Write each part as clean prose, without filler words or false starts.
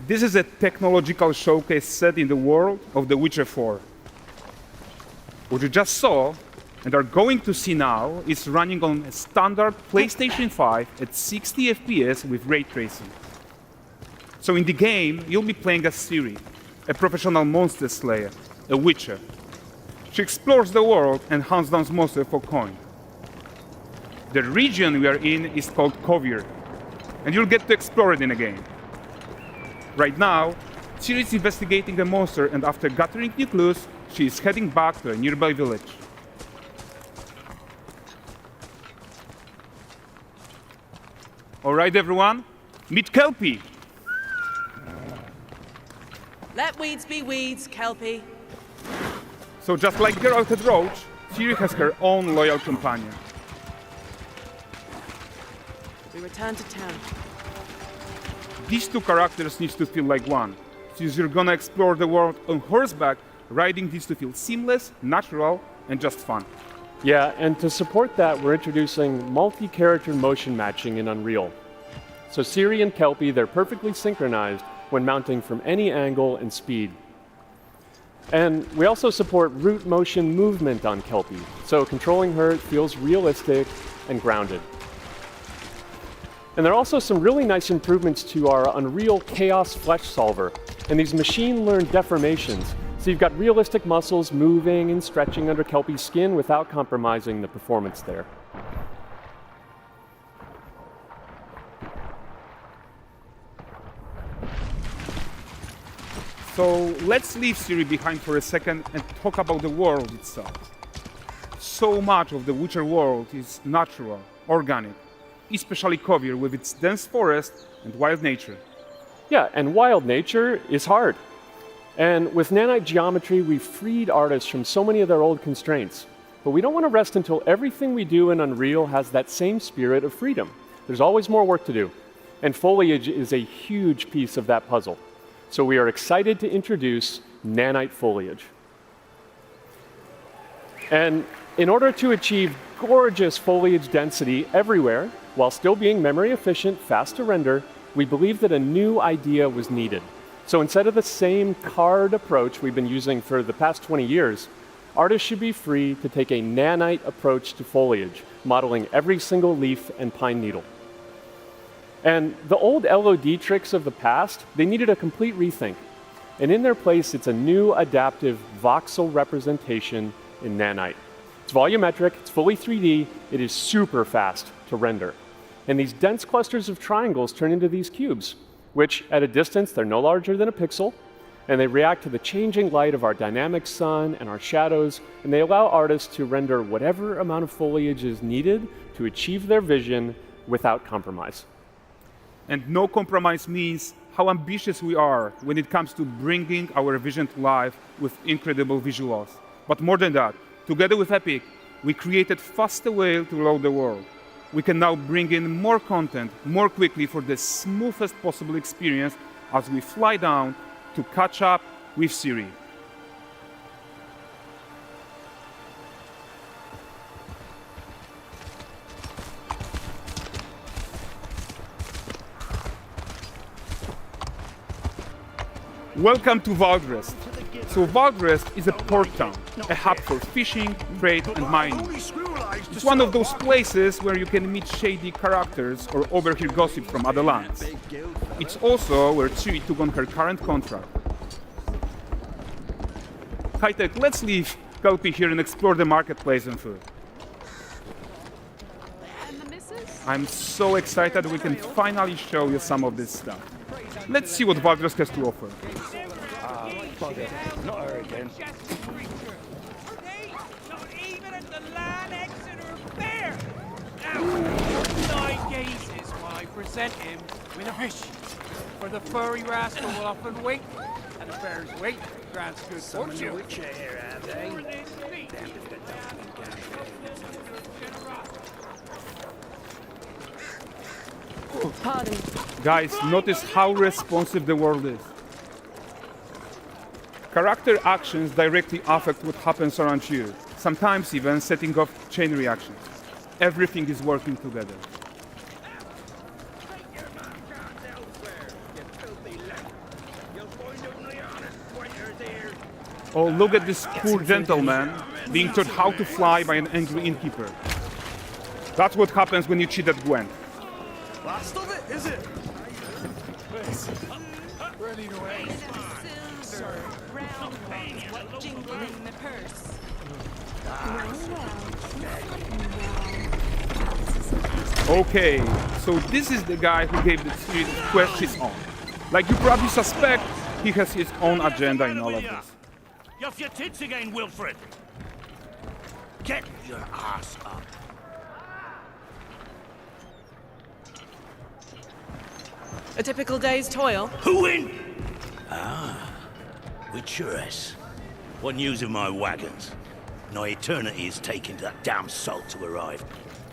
This is a technological showcase set in the world of The Witcher 4. What you just saw and are going to see now is running on a standard PlayStation 5 at 60 FPS with ray tracing. So in the game, you'll be playing as Ciri, a professional monster slayer, a witcher. She explores the world and hunts down monsters for coin. The region we are in is called Kovir, and you'll get to explore it in the game. Right now, Ciri is investigating a monster, and after gathering new clues, she is heading back to a nearby village. All right, everyone, meet Kelpie. Let weeds be weeds, Kelpie. So just like Geralt and Roach, Ciri has her own loyal companion. We return to town. These two characters need to feel like one. Since you're gonna explore the world on horseback, riding needs to feel seamless, natural, and just fun. Yeah, and to support that, we're introducing multi-character motion matching in Unreal. So Ciri and Kelpie, they're perfectly synchronized when mounting from any angle and speed. And we also support root motion movement on Kelpie, so controlling her feels realistic and grounded. And there are also some really nice improvements to our Unreal Chaos Flesh Solver and these machine-learned deformations. So you've got realistic muscles moving and stretching under Kelpie's skin without compromising the performance there. So let's leave Ciri behind for a second and talk about the world itself. So much of the Witcher world is natural, organic, especially Kovir with its dense forest and wild nature. Yeah, and wild nature is hard. And with Nanite geometry, we've freed artists from so many of their old constraints. But we don't want to rest until everything we do in Unreal has that same spirit of freedom. There's always more work to do. And foliage is a huge piece of that puzzle. So we are excited to introduce Nanite foliage. And in order to achieve gorgeous foliage density everywhere, while still being memory efficient, fast to render, we believe that a new idea was needed. So instead of the same card approach we've been using for the past 20 years, artists should be free to take a nanite approach to foliage, modeling every single leaf and pine needle. And the old LOD tricks of the past, they needed a complete rethink. And in their place, it's a new adaptive voxel representation in Nanite. It's volumetric, it's fully 3D, it is super fast to render. And these dense clusters of triangles turn into these cubes, which at a distance, they're no larger than a pixel, and they react to the changing light of our dynamic sun and our shadows, and they allow artists to render whatever amount of foliage is needed to achieve their vision without compromise. And no compromise means how ambitious we are when it comes to bringing our vision to life with incredible visuals. But more than that, together with Epic, we created faster way to load the world. We can now bring in more content more quickly for the smoothest possible experience as we fly down to catch up with Ciri. Welcome to Valdrest. So Valdrest is a port town, a hub for fishing, trade and mining. It's one of those places where you can meet shady characters or overhear gossip from other lands. It's also where Ciri took on her current contract. High-tech, let's leave Kelpie here and explore the marketplace and food. I'm so excited we can finally show you some of this stuff. Let's see what Valdrest has to offer. Bugger. Not her again. Not even at the Land Exeter Fair! Now, 9 gazes while I present him with a fish. For the furry rascal will often wait, and the fair's wait grants good fortune. Witcher here, have they? Pardon. Guys, notice how responsive the world is. Character actions directly affect what happens around you, sometimes even setting off chain reactions. Everything is working together. Oh, look at this poor gentleman being taught how to fly by an angry innkeeper. That's what happens when you cheat at Gwent. Last of it, is it? Silver, round ones, what jingle in the purse. Okay, so this is the guy who gave the series quest his own. Like you probably suspect, he has his own agenda in all of this. You're off your tits again, Wilfred. Get your ass up. A typical day's toil. Who in? With Churres. What news of my wagons? No eternity is taking that damn salt to arrive.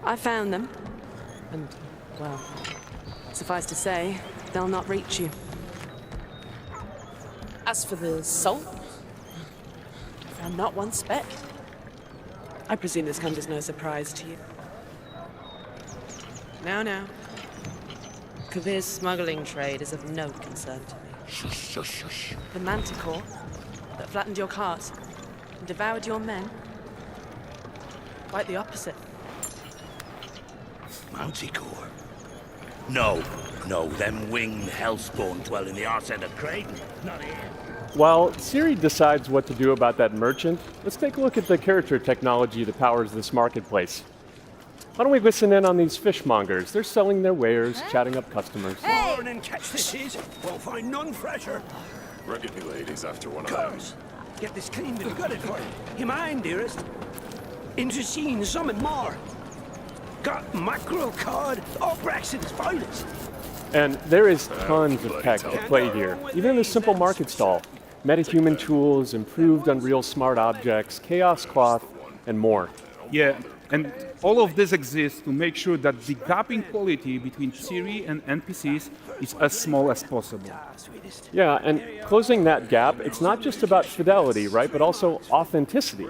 I found them. And, well, suffice to say, they'll not reach you. As for the salt, I found not one speck. I presume this comes as no surprise to you. Now. Kovir's smuggling trade is of no concern to me. Shush, shush, shush. The manticore that flattened your cart and devoured your men, quite the opposite. Manticore? No, them winged hellspawn dwell in the arse end of Creighton. Not here. While Ciri decides what to do about that merchant, let's take a look at the character technology that powers this marketplace. Why don't we listen in on these fishmongers? They're selling their wares, chatting up customers. Morning, catch this is. Won't find none fresher. Rugged you ladies after one of Girls, get this cleaned and gutted for you. You mind, dearest? Into seeing something more. Got mackerel cod, all Braxton's finest. And there is tons of tech at play here, even in this simple market stall. Metahuman tools, improved Unreal smart objects, chaos cloth, and more. Yeah, and all of this exists to make sure that the gap in quality between Ciri and NPCs is as small as possible. Yeah, and closing that gap, it's not just about fidelity, right, but also authenticity.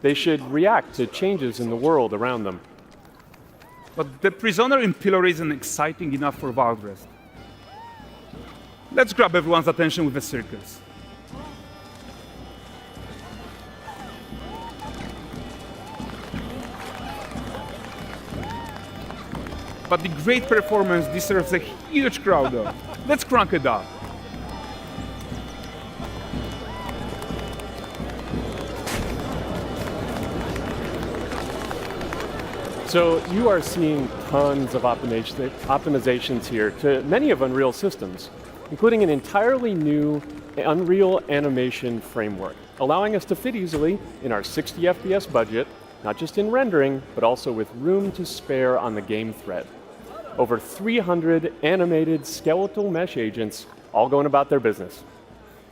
They should react to changes in the world around them. But the prisoner in Pillory isn't exciting enough for Valdrest. Let's grab everyone's attention with a circus. But the great performance deserves a huge crowd though. Let's crank it up. So you are seeing tons of optimizations here to many of Unreal systems, including an entirely new Unreal animation framework, allowing us to fit easily in our 60 FPS budget, not just in rendering, but also with room to spare on the game thread. Over 300 animated skeletal mesh agents all going about their business.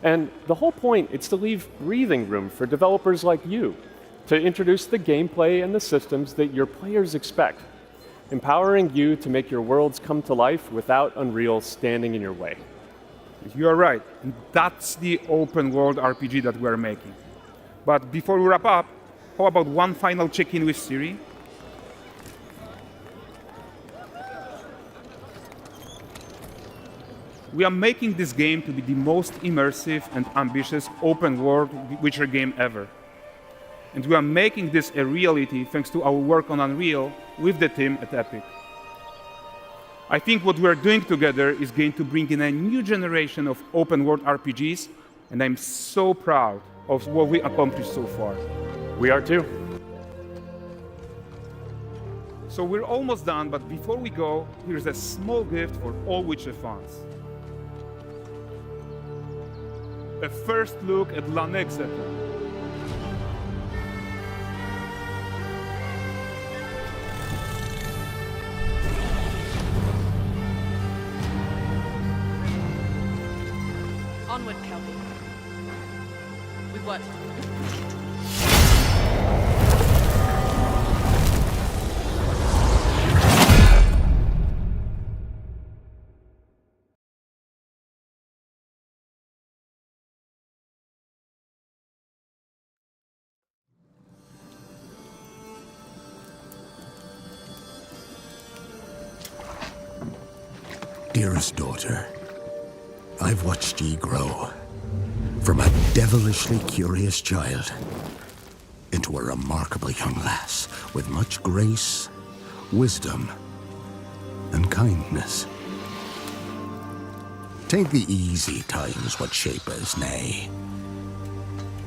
And the whole point is to leave breathing room for developers like you to introduce the gameplay and the systems that your players expect, empowering you to make your worlds come to life without Unreal standing in your way. You are right. And that's the open world RPG that we're making. But before we wrap up, how about one final check-in with Ciri? We are making this game to be the most immersive and ambitious open world Witcher game ever. And we are making this a reality thanks to our work on Unreal with the team at Epic. I think what we are doing together is going to bring in a new generation of open world RPGs, and I'm so proud of what we accomplished so far. We are too. So we're almost done, but before we go, here's a small gift for all Witcher fans. A first look at Lanexeter. Onward, Kelpie. With what? Dearest daughter, I've watched ye grow. From a devilishly curious child into a remarkable young lass with much grace, wisdom, and kindness. 'Tain't the easy times what shape us, nay.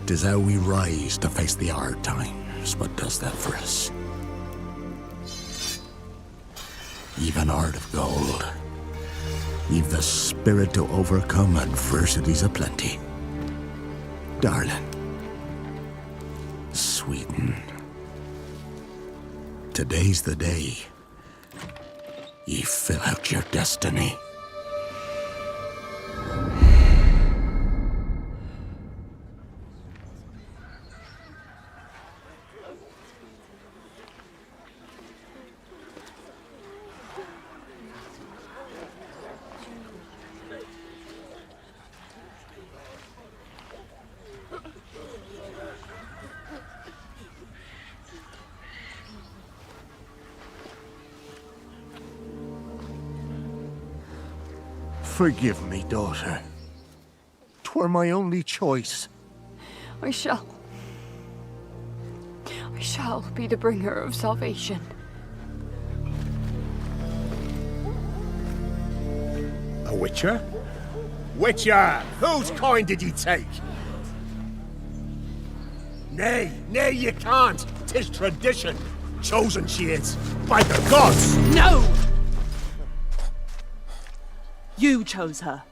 'Tis how we rise to face the hard times what does that for us. You've an heart of gold. You've the spirit to overcome adversities aplenty. Darling. Sweeten. Today's the day ye fill out your destiny. Forgive me, daughter. 'Twere my only choice. I shall be the bringer of salvation. A witcher? Witcher! Whose coin did ye take? Nay, ye can't. 'Tis tradition. Chosen she is, by the gods! No! You chose her.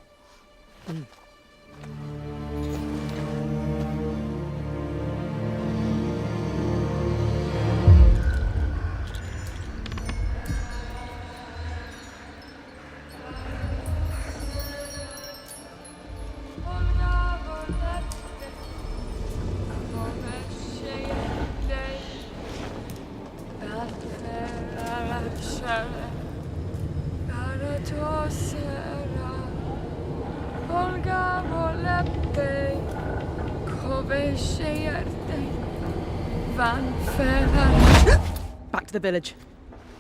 Back to the village.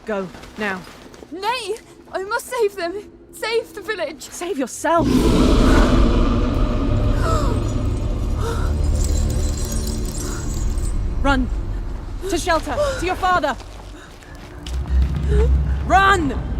Go, now. Nay! I must save them! Save the village! Save yourself! Run! To shelter! To your father! Run!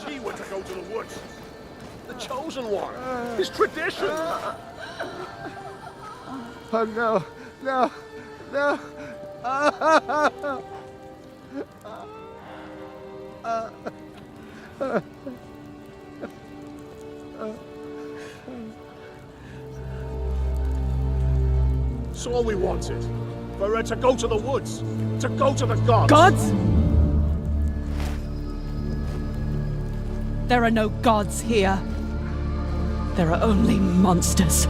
She would woods. The chosen one. His tradition. Oh no, no, no. It's all we wanted. For her to go to the woods. To go to the gods. Gods? There are no gods here. There are only monsters.